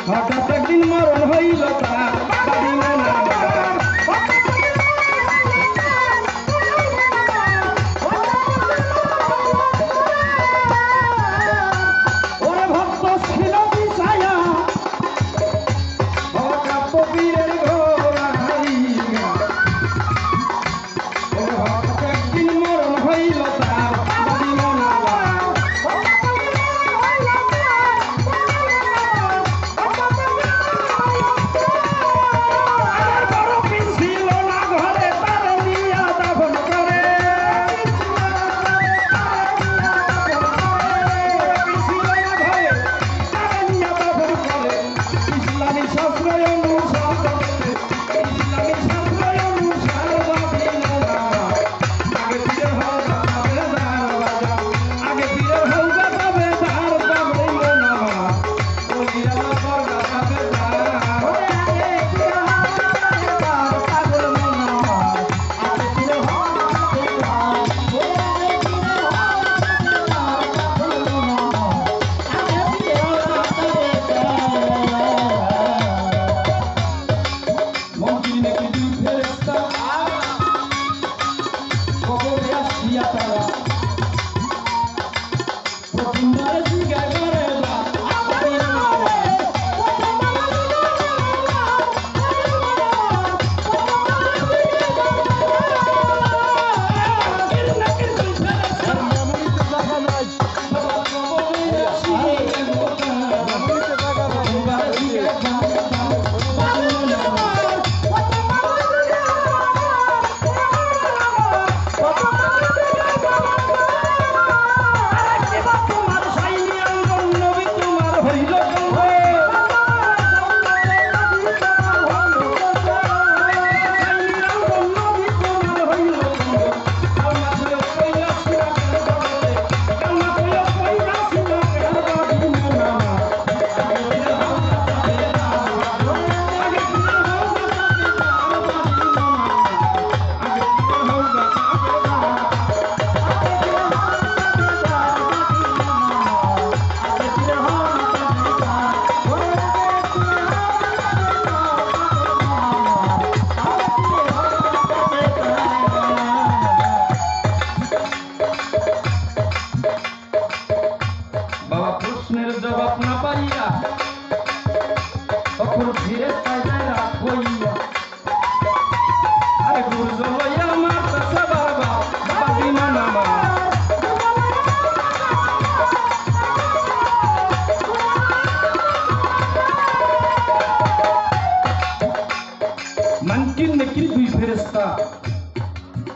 হঠাৎ একদিন মরণ হইল তার ওরে ভক্ত ছিল বিছায়া হঠাৎ কবিরের ঘোড়া হারিয়া ওরে হঠাৎ একদিন মরণ হইল তার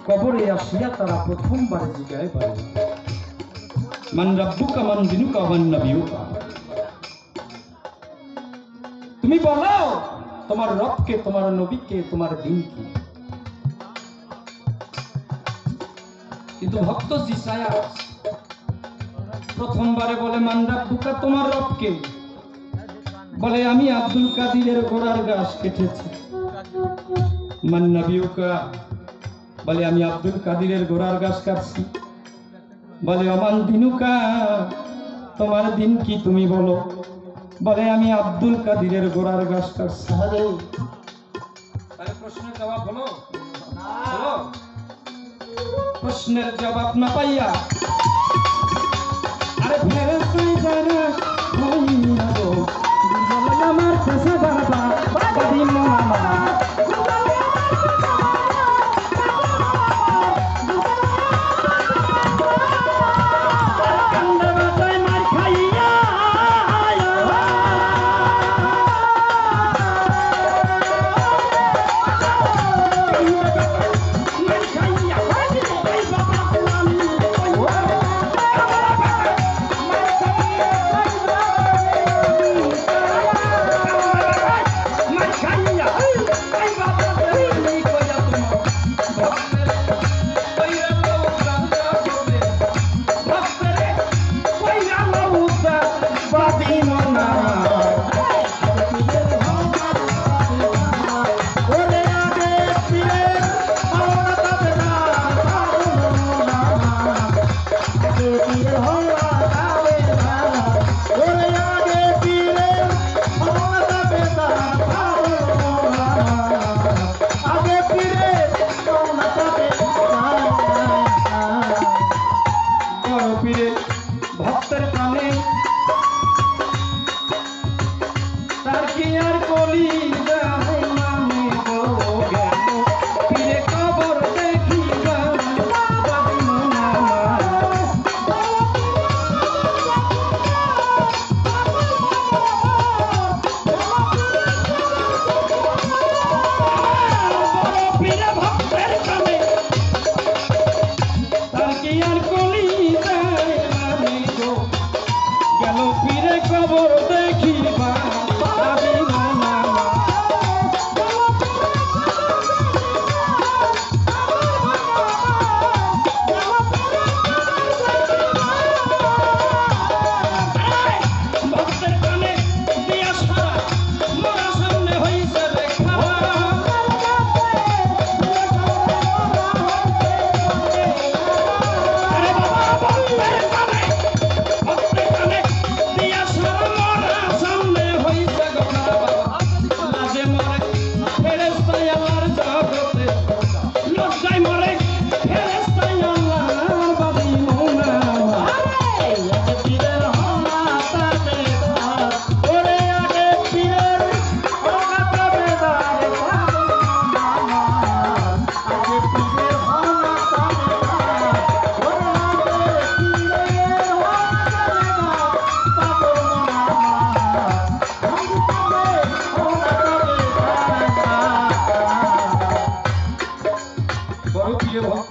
কবরে আসিয়া তারা প্রথমবার জিজ্ঞাসা করে মান রাব্বুকা মান দিনুকা মান নবিয়ুকা তুমি বলো তোমার রবকে তোমার নবীকে তোমার দিন কি কিন্তু ভক্ত জিসায়া প্রথমবারে বলে মান রাব্বুকা তোমার রবকে বলে আমি আব্দুল কাদিরের গোড়ার গাছ কেটেছি মান নবিয়ুকা বলে আমি আব্দুল কাদিরের গোড়ার গাছ কাটছি বলে অমান দিনুকা তোমার দিন কি তুমি বলো বলে আমি আব্দুল কাদিরের গোড়ার গাছ কাটছি তাহলে প্রশ্নের জবাব হলো প্রশ্নের জবাব না পাইয়া আরে ফেরে তুই জানা হইনা গো আমার কাছে বাবা বাদি মামা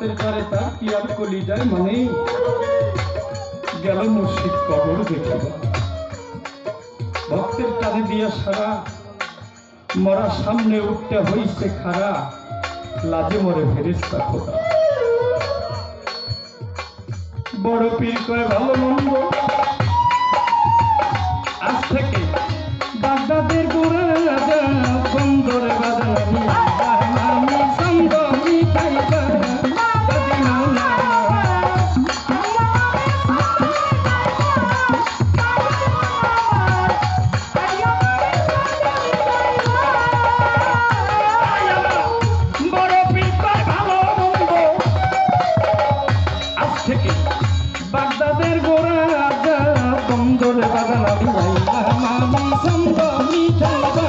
ভক্তের কারে তার কি আর কলিজায় মানে গেল মুর্শিদ কবর দেখিবা ভক্তের কাঁধে দিয়া সারা মরা সামনে উঠতে হইছে খারা লাজে মরে ফেরেশতা খোদা বড় পীর কয় ভালো মন্দ আজ থেকে বাগদাদের গোড়া রাজা বন্দরে বাজানি আমি সঙ্গ মিটাইবা কাজী মাওলানা বাগদাদের গোড়া রাজা বন্দরে বাগান আমি সঙ্গ মিটাইবা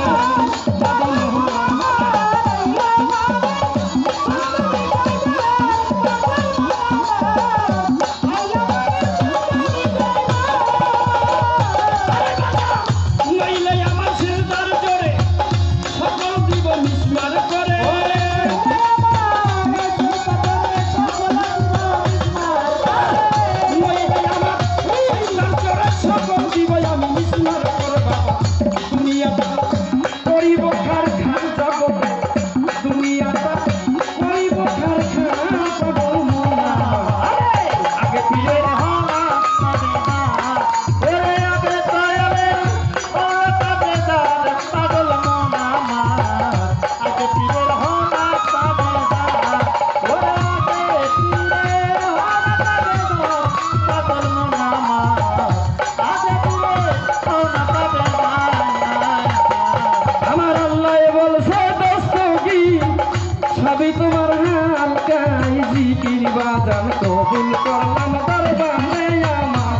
নইলে আমার সিরদার জোরে সকল দিব মিসমার করে সবই তোমার হালকাই জিকির বাজান কবুল করলাম দরবারে আমার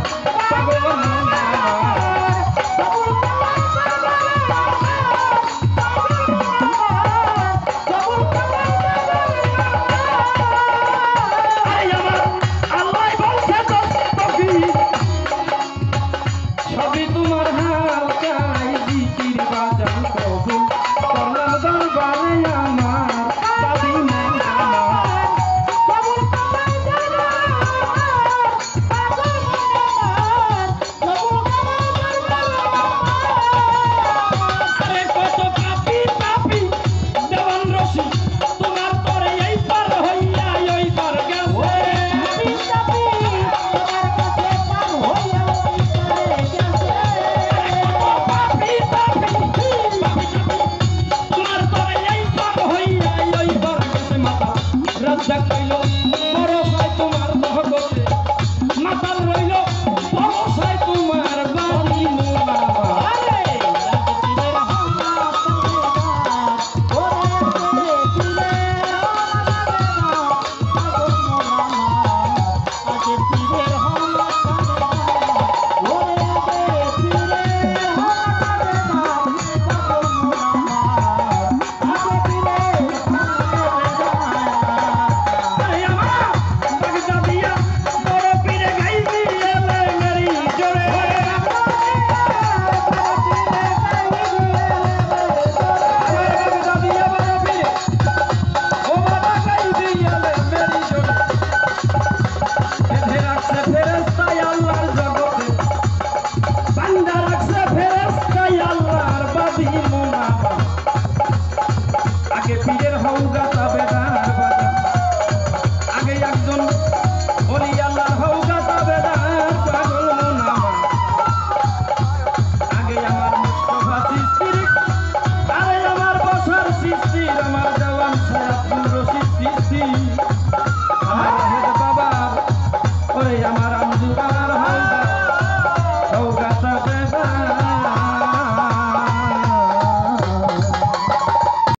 পাগল মনা সবই তোমার হালকাই জিকির বাজান কবুল করলাম দরবারে আমার পীরের হৌদা